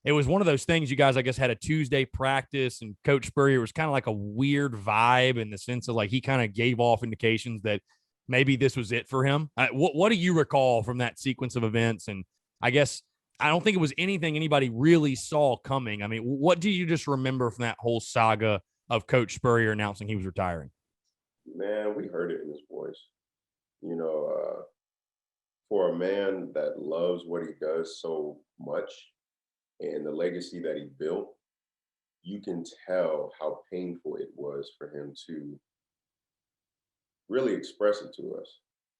it was one of those things. You guys, I guess, had a Tuesday practice, and Coach Spurrier was kind of like a weird vibe in the sense of like he kind of gave off indications that maybe this was it for him. What do you recall from that sequence of events? And I guess I don't think it was anything anybody really saw coming. I mean, what do you just remember from that whole saga of Coach Spurrier announcing he was retiring? Man, we heard it in his voice. You know, for a man that loves what he does so much and the legacy that he built, you can tell how painful it was for him to really express it to us.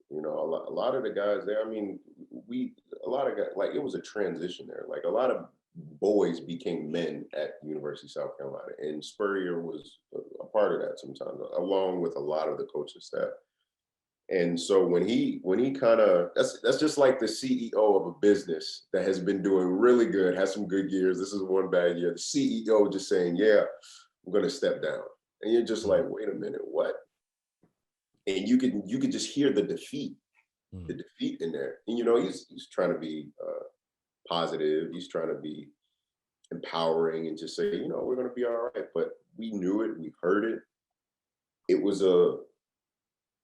You know, a lot of the guys there, I mean, a lot of guys, like it was a transition there. Like a lot of boys became men at University of South Carolina, and Spurrier was a part of that sometimes, along with a lot of the coaching staff. And so when he kind of that's just like the CEO of a business that has been doing really good, has some good years. This is one bad year. The CEO just saying, "Yeah, I'm going to step down," and you're just like, "Wait a minute, what?" And you could just hear the defeat in there. And you know, he's trying to be positive. He's trying to be empowering and just say, you know, we're going to be all right. But we knew it. We heard it. It was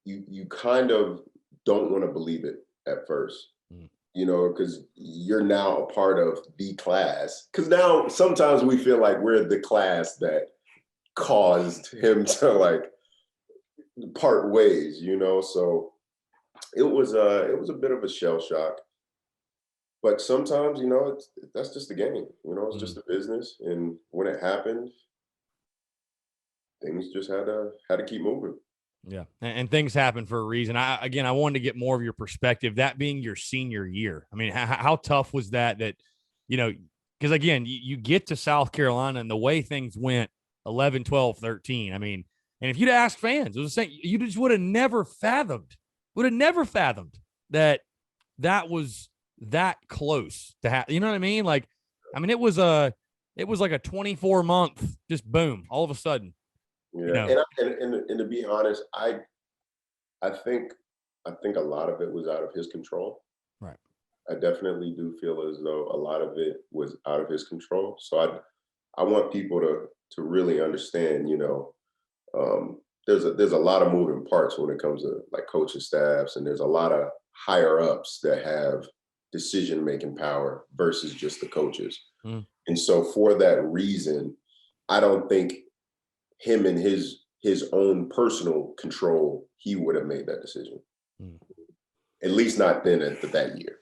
you kind of don't want to believe it at first, you know, because you're now a part of the class. Because now sometimes we feel like we're the class that caused him to like part ways, you know. So it was a bit of a shell shock. But sometimes, you know, that's just the game. You know, it's just a business, and when it happened, things just had to keep moving. Yeah. And things happen for a reason. I wanted to get more of your perspective, that being your senior year. I mean, how tough was that, you know, because again, you get to South Carolina and the way things went 11, 12, 13. I mean, and if you'd asked fans, it was the same, you just would have never fathomed that was that close to have, you know what I mean? Like, I mean, it was like a 24-month, just boom, all of a sudden. Yeah, you know? and to be honest, I think a lot of it was out of his control. Right. I definitely do feel as though a lot of it was out of his control. So I want people to really understand, you know, there's a lot of moving parts when it comes to like coaching staffs, and there's a lot of higher ups that have decision making power versus just the coaches. And so for that reason, I don't think him and his own personal control, he would have made that decision. At least not then at that year.